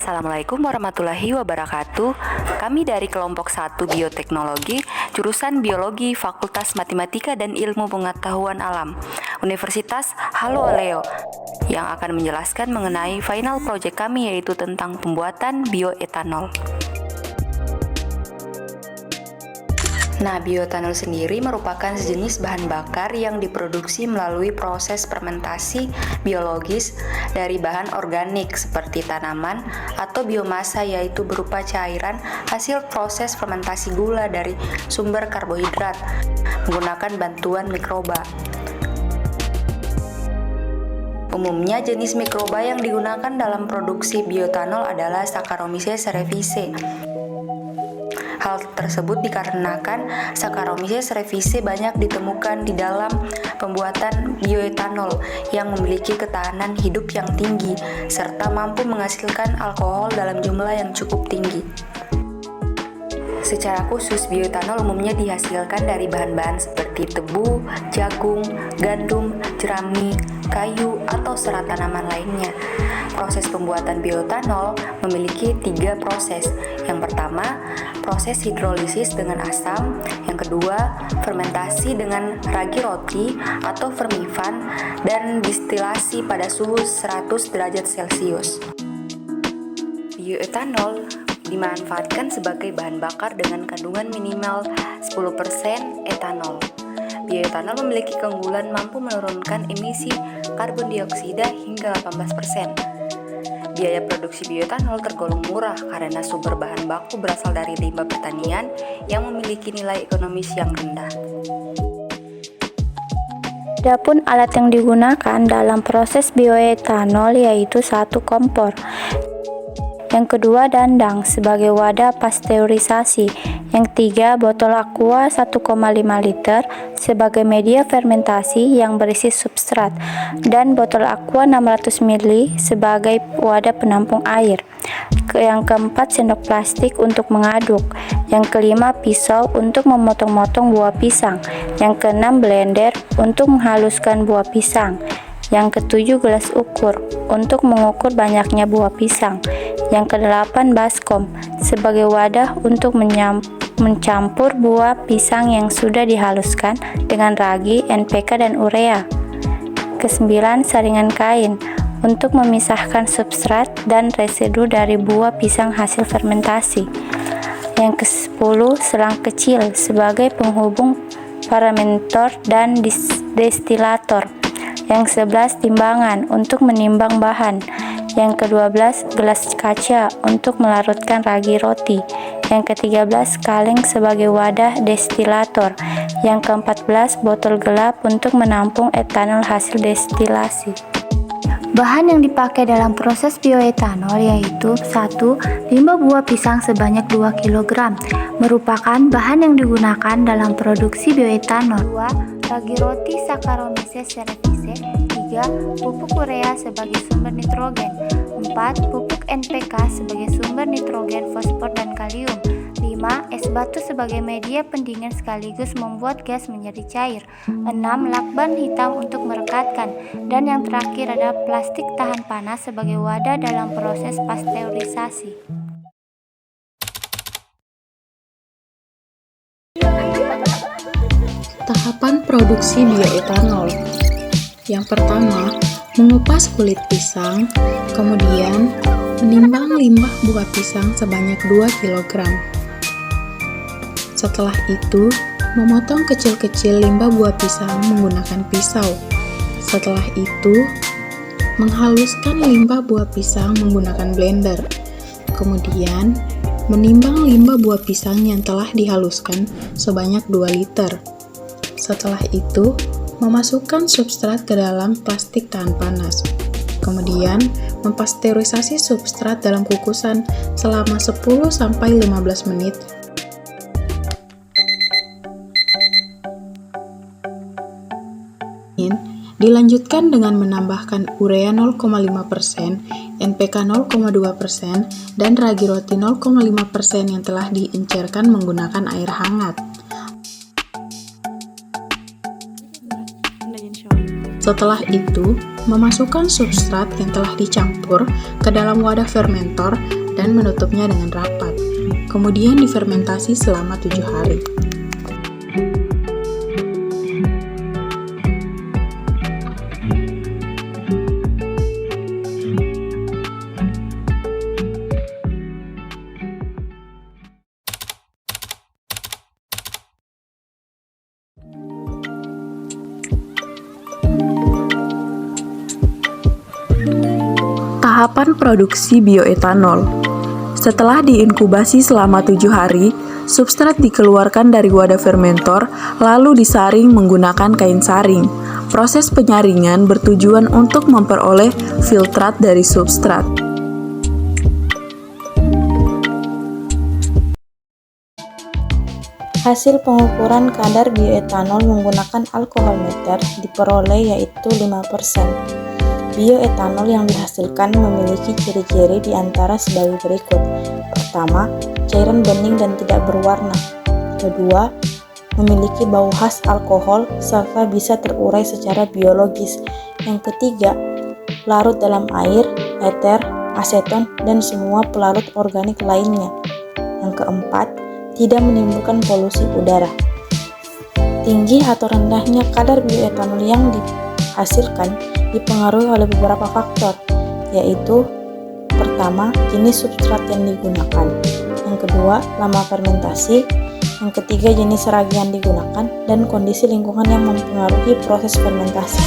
Assalamualaikum warahmatullahi wabarakatuh. Kami dari kelompok 1 Bioteknologi, jurusan Biologi, Fakultas Matematika dan Ilmu Pengetahuan Alam, Universitas Halo-Aleo, yang akan menjelaskan mengenai final project kami, yaitu tentang pembuatan bioetanol. Nah, bioetanol sendiri merupakan sejenis bahan bakar yang diproduksi melalui proses fermentasi biologis dari bahan organik seperti tanaman atau biomasa, yaitu berupa cairan hasil proses fermentasi gula dari sumber karbohidrat menggunakan bantuan mikroba. Umumnya jenis mikroba yang digunakan dalam produksi bioetanol adalah Saccharomyces cerevisiae. Hal tersebut dikarenakan Saccharomyces cerevisiae banyak ditemukan di dalam pembuatan bioetanol yang memiliki ketahanan hidup yang tinggi serta mampu menghasilkan alkohol dalam jumlah yang cukup tinggi. Secara khusus, bioetanol umumnya dihasilkan dari bahan-bahan seperti tebu, jagung, gandum, jerami, kayu, atau serat tanaman lainnya. Proses pembuatan bioetanol memiliki 3 proses. Yang pertama, proses hidrolisis dengan asam. Yang kedua, fermentasi dengan ragi roti atau fermifan, dan distilasi pada suhu 100 derajat Celcius. Bioetanol dimanfaatkan sebagai bahan bakar dengan kandungan minimal 10% etanol. Bioetanol memiliki keunggulan mampu menurunkan emisi karbon dioksida hingga 18%. Biaya produksi bioetanol tergolong murah karena sumber bahan baku berasal dari limbah pertanian yang memiliki nilai ekonomis yang rendah. Adapun alat yang digunakan dalam proses bioetanol yaitu 1 kompor. Yang kedua, dandang sebagai wadah pasteurisasi. Yang ketiga, botol aqua 1,5 liter sebagai media fermentasi yang berisi substrat, dan botol aqua 600 ml sebagai wadah penampung air. Yang keempat, sendok plastik untuk mengaduk. Yang kelima, pisau untuk memotong-motong buah pisang. Yang keenam, blender untuk menghaluskan buah pisang. Yang ketujuh, gelas ukur untuk mengukur banyaknya buah pisang. Yang kedelapan, baskom sebagai wadah untuk mencampur buah pisang yang sudah dihaluskan dengan ragi, NPK, dan urea. Kesembilan, saringan kain untuk memisahkan substrat dan residu dari buah pisang hasil fermentasi. Yang ke-10, selang kecil sebagai penghubung fermentator dan destilator. Yang 11, timbangan untuk menimbang bahan. Yang ke-12, gelas kaca untuk melarutkan ragi roti. Yang ke-13, kaleng sebagai wadah destilator. Yang ke-14, botol gelap untuk menampung etanol hasil destilasi. Bahan yang dipakai dalam proses bioetanol yaitu 1. Limbah buah pisang sebanyak 2 kg merupakan bahan yang digunakan dalam produksi bioetanol. 2. Ragi roti Saccharomyces cerevisiae. 3. Pupuk urea sebagai sumber nitrogen. 4. Pupuk NPK sebagai sumber nitrogen, fosfor, dan kalium. 5. Es batu sebagai media pendingin sekaligus membuat gas menjadi cair. 6. Lakban hitam untuk merekatkan. Dan yang terakhir adalah plastik tahan panas sebagai wadah dalam proses pasteurisasi. Tahapan produksi bioetanol. Yang pertama, mengupas kulit pisang, kemudian menimbang limbah buah pisang sebanyak 2 kg. Setelah itu, memotong kecil-kecil limbah buah pisang menggunakan pisau. Setelah itu, menghaluskan limbah buah pisang menggunakan blender. Kemudian, menimbang limbah buah pisang yang telah dihaluskan sebanyak 2 liter. Setelah itu, memasukkan substrat ke dalam plastik tahan panas. Kemudian, mempasteurisasi substrat dalam kukusan selama 10-15 menit. Dilanjutkan dengan menambahkan urea 0,5%, NPK 0,2%, dan ragi roti 0,5% yang telah diencerkan menggunakan air hangat. Setelah itu, memasukkan substrat yang telah dicampur ke dalam wadah fermentor dan menutupnya dengan rapat. Kemudian difermentasi selama 7 hari. Tahapan produksi bioetanol. Setelah diinkubasi selama 7 hari, substrat dikeluarkan dari wadah fermentor lalu disaring menggunakan kain saring. Proses penyaringan bertujuan untuk memperoleh filtrat dari substrat. Hasil pengukuran kadar bioetanol menggunakan alkoholmeter diperoleh yaitu 5%. Bioetanol yang dihasilkan memiliki ciri-ciri di antara sebagai berikut. Pertama, cairan bening dan tidak berwarna. Kedua, memiliki bau khas alkohol serta bisa terurai secara biologis. Yang ketiga, larut dalam air, eter, aseton, dan semua pelarut organik lainnya. Yang keempat, tidak menimbulkan polusi udara. Tinggi atau rendahnya kadar bioetanol yang dihasilkan dipengaruhi oleh beberapa faktor, yaitu pertama, jenis substrat yang digunakan, yang kedua, lama fermentasi, yang ketiga, jenis ragi yang digunakan, dan kondisi lingkungan yang mempengaruhi proses fermentasi.